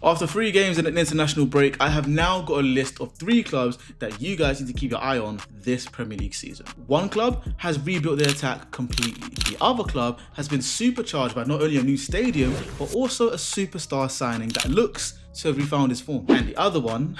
After 3 games and an international break, I have now got a list of 3 clubs that you guys need to keep your eye on this Premier League season. One club has rebuilt their attack completely. The other club has been supercharged by not only a new stadium, but also a superstar signing that looks to have refound his form. And the other one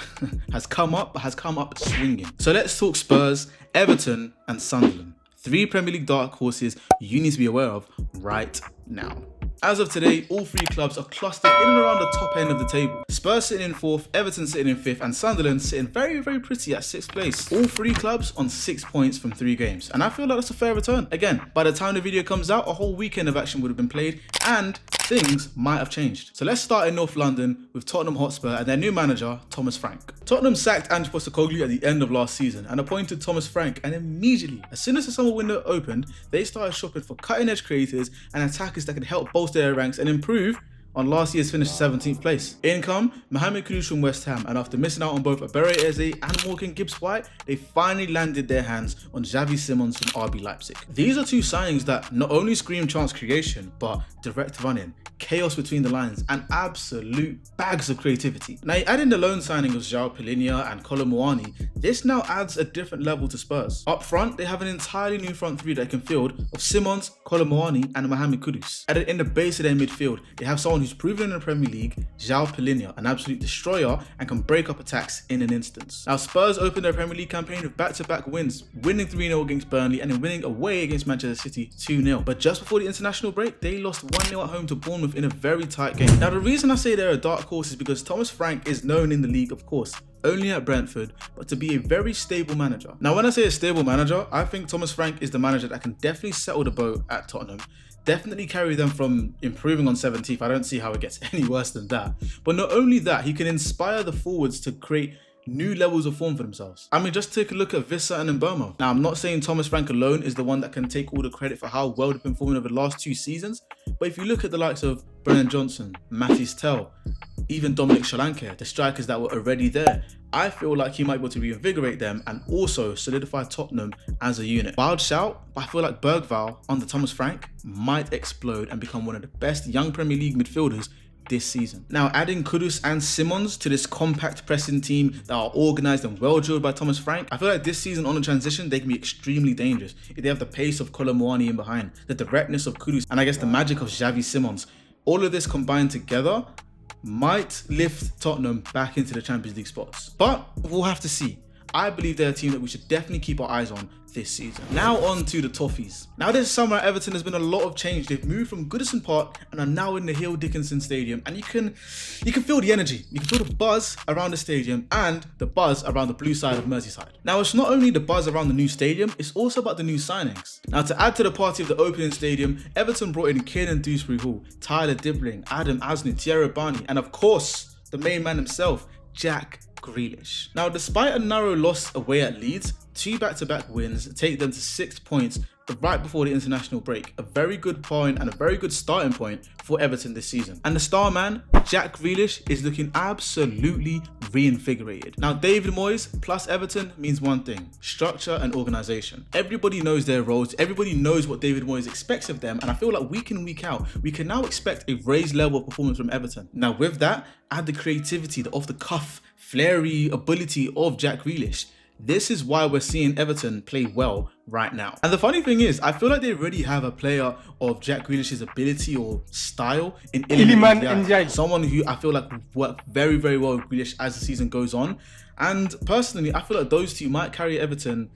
has come up swinging. So let's talk Spurs, Everton and Sunderland. 3 Premier League dark horses you need to be aware of right now. As of today, all 3 clubs are clustered in and around the top end of the table. Spurs sitting in 4th, Everton sitting in 5th, and Sunderland sitting very, very pretty at 6th place. All 3 clubs on 6 points from 3 games, and I feel like that's a fair return. Again, by the time the video comes out, a whole weekend of action would have been played, and things might have changed. So let's start in North London with Tottenham Hotspur and their new manager, Thomas Frank. Tottenham sacked Ange Postecoglou at the end of last season and appointed Thomas Frank, and immediately, as soon as the summer window opened, they started shopping for cutting-edge creators and attackers that could help bolster their ranks and improve on last year's finish 17th place. In come Mohamed Kudus from West Ham, and after missing out on both Abere Eze and Morgan Gibbs-White, they finally landed their hands on Xavi Simons from RB Leipzig. These are 2 signings that not only scream chance creation, but direct running, chaos between the lines, and absolute bags of creativity. Now, adding the loan signing of João Palhinha and Kolo Muani, this now adds a different level to Spurs. Up front, they have an entirely new front 3 that can field of Simons, Kolo Muani and Mohamed Kudus. And in the base of their midfield, they have someone who's proven in the Premier League, João Palhinha, an absolute destroyer and can break up attacks in an instance. Now, Spurs opened their Premier League campaign with back-to-back wins, winning 3-0 against Burnley and then winning away against Manchester City 2-0. But just before the international break, they lost 1-0 at home to Bournemouth in a very tight game. Now, the reason I say they're a dark horse is because Thomas Frank is known in the league, of course, only at Brentford, but to be a very stable manager. Now, when I say a stable manager, I think Thomas Frank is the manager that can definitely settle the boat at Tottenham, definitely carry them from improving on 17th. I don't see how it gets any worse than that. But not only that, he can inspire the forwards to create new levels of form for themselves. I mean, just take a look at Vissa and Mbeumo. Now, I'm not saying Thomas Frank alone is the one that can take all the credit for how well they've been performing over the last 2 seasons, but if you look at the likes of Brennan Johnson, Mathys Tel, even Dominic Solanke, the strikers that were already there, I feel like he might be able to reinvigorate them and also solidify Tottenham as a unit. Wild shout, but I feel like Bergvall under Thomas Frank might explode and become one of the best young Premier League midfielders this season. Now, adding Kudus and Simons to this compact pressing team that are organised and well drilled by Thomas Frank, I feel like this season on the transition, they can be extremely dangerous if they have the pace of Kolo Muani in behind, the directness of Kudus, and I guess the magic of Xavi Simons. All of this combined together might lift Tottenham back into the Champions League spots. But we'll have to see. I believe they're a team that we should definitely keep our eyes on this season. Now on to the Toffees. Now this summer at Everton has been a lot of change. They've moved from Goodison Park and are now in the Hill Dickinson Stadium, and you can feel the energy. You can feel the buzz around the stadium and the buzz around the blue side of Merseyside. Now, it's not only the buzz around the new stadium, it's also about the new signings. Now, to add to the party of the opening stadium, Everton brought in Kiernan Dewsbury-Hall, Tyler Dibling, Adam Asney, Thierry Barney, and of course, the main man himself, Jack Grealish. Now, despite a narrow loss away at Leeds, 2 back-to-back wins take them to 6 points right before the international break. A very good point and a very good starting point for Everton this season. And the star man, Jack Grealish, is looking absolutely reinvigorated. Now, David Moyes plus Everton means one thing: structure and organisation. Everybody knows their roles, everybody knows what David Moyes expects of them, and I feel like week in, week out, we can now expect a raised level of performance from Everton. Now, with that, add the creativity, the off-the-cuff, flary ability of Jack Grealish. This is why we're seeing Everton play well right now. And the funny thing is, I feel like they already have a player of Jack Grealish's ability or style in Iliman Ndiaye. Someone who I feel like will work very, very well with Grealish as the season goes on. And personally, I feel like those 2 might carry Everton,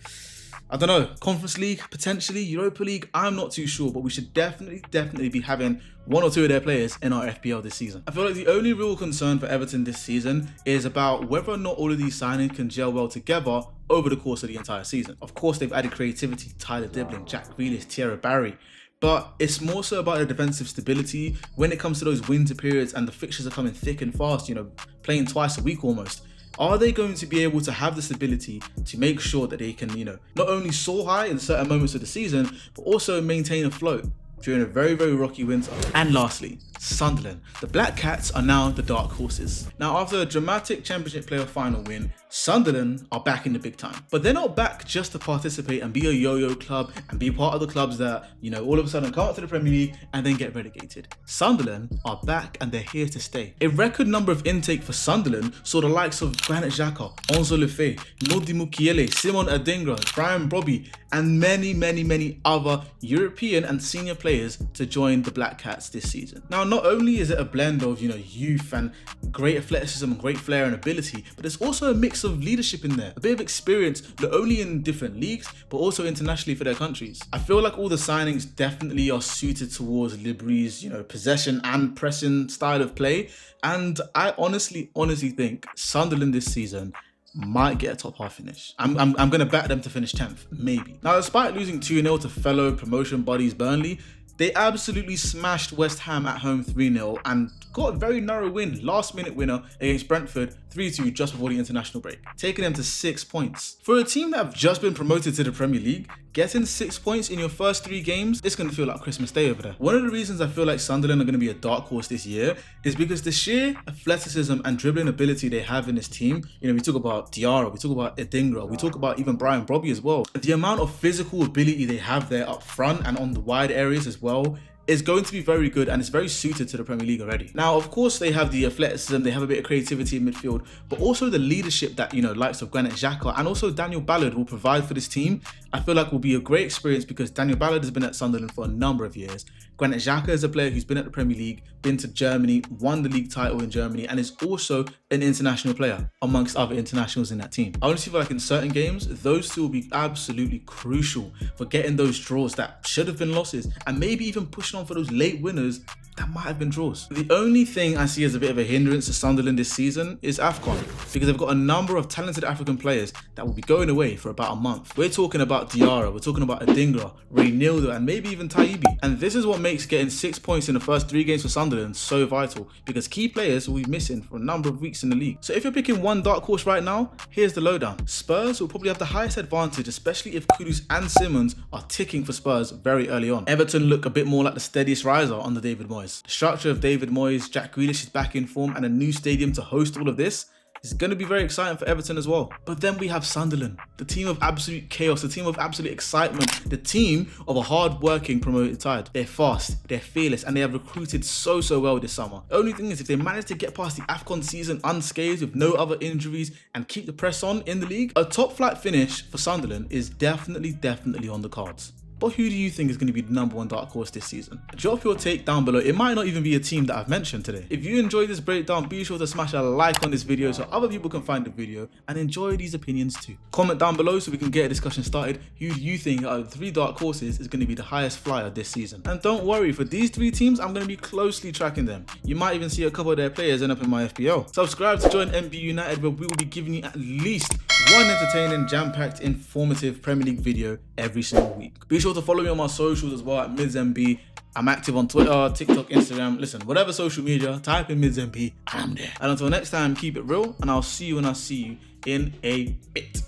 I don't know, Conference League, potentially Europa League, I'm not too sure, but we should definitely be having 1 or 2 of their players in our FPL this season. I feel like the only real concern for Everton this season is about whether or not all of these signings can gel well together over the course of the entire season. Of course, they've added creativity, Tyler Dibling, Jack Grealish, Thierry Barry, but it's more so about the defensive stability when it comes to those winter periods and the fixtures are coming thick and fast, you know, playing twice a week almost. Are they going to be able to have the stability to make sure that they can, you know, not only soar high in certain moments of the season, but also maintain a float during a very, very rocky winter? And lastly, Sunderland. The Black Cats are now the dark horses. Now, after a dramatic Championship playoff final win, Sunderland are back in the big time. But they're not back just to participate and be a yo-yo club and be part of the clubs that, all of a sudden come up to the Premier League and then get relegated. Sunderland are back and they're here to stay. A record number of intake for Sunderland saw the likes of Granit Xhaka, Enzo Lefebvre, Nodi Mukiele, Simon Adingra, Brian Brobby, and many other European and senior players to join the Black Cats this season. Now, not only is it a blend of, youth and great athleticism, great flair and ability, but there's also a mix of leadership in there, a bit of experience, not only in different leagues, but also internationally for their countries. I feel like all the signings definitely are suited towards Libre's, possession and pressing style of play. And I honestly think Sunderland this season might get a top half finish. I'm going to back them to finish 10th, maybe. Now, despite losing 2-0 to fellow promotion buddies Burnley, they absolutely smashed West Ham at home 3-0 and got a very narrow win, last minute winner against Brentford 3-2 just before the international break, taking them to 6 points. For a team that have just been promoted to the Premier League, getting 6 points in your first 3 games, it's going to feel like Christmas Day over there. One of the reasons I feel like Sunderland are going to be a dark horse this year is because the sheer athleticism and dribbling ability they have in this team. We talk about Diarra, we talk about Adingra, we talk about even Brian Brobby as well. The amount of physical ability they have there up front and on the wide areas as well is going to be very good, and it's very suited to the Premier League already. Now, of course, they have the athleticism, they have a bit of creativity in midfield, but also the leadership that, likes of Granit Xhaka and also Daniel Ballard will provide for this team. I feel like will be a great experience because Daniel Ballard has been at Sunderland for a number of years. Granit Xhaka is a player who's been at the Premier League, been to Germany, won the league title in Germany, and is also an international player amongst other internationals in that team. I honestly feel like in certain games, those two will be absolutely crucial for getting those draws that should have been losses and maybe even pushing on for those late winners that might have been draws. The only thing I see as a bit of a hindrance to Sunderland this season is AFCON, because they've got a number of talented African players that will be going away for about a month. We're talking about Diarra, we're talking about Adingra, Reynildo, and maybe even Taibbi. And this is what makes getting 6 points in the first 3 games for Sunderland so vital, because key players will be missing for a number of weeks in the league. So if you're picking one dark horse right now, here's the lowdown. Spurs will probably have the highest advantage, especially if Kudus and Simmons are ticking for Spurs very early on. Everton look a bit more like the steadiest riser under David Moyes. The structure of David Moyes, Jack Grealish is back in form, and a new stadium to host all of this is going to be very exciting for Everton as well. But then we have Sunderland, the team of absolute chaos, the team of absolute excitement, the team of a hard-working promoted side. They're fast, they're fearless, and they have recruited so well this summer. The only thing is, if they manage to get past the AFCON season unscathed with no other injuries and keep the press on in the league, a top-flight finish for Sunderland is definitely on the cards. But who do you think is going to be the #1 dark horse this season? Drop your take down below. It might not even be a team that I've mentioned today. If you enjoyed this breakdown, be sure to smash a like on this video so other people can find the video and enjoy these opinions too. Comment down below so we can get a discussion started. Who do you think out of the 3 dark horses is going to be the highest flyer this season? And don't worry, for these 3 teams, I'm going to be closely tracking them. You might even see a couple of their players end up in my FPL. Subscribe to join MB United, where we will be giving you at least one entertaining, jam-packed, informative Premier League video every single week. Be sure to follow me on my socials as well at MidsMB. I'm active on Twitter, TikTok, Instagram. Listen, whatever social media, type in MidsMB, I'm there. And until next time, keep it real, and I'll see you when I see you in a bit.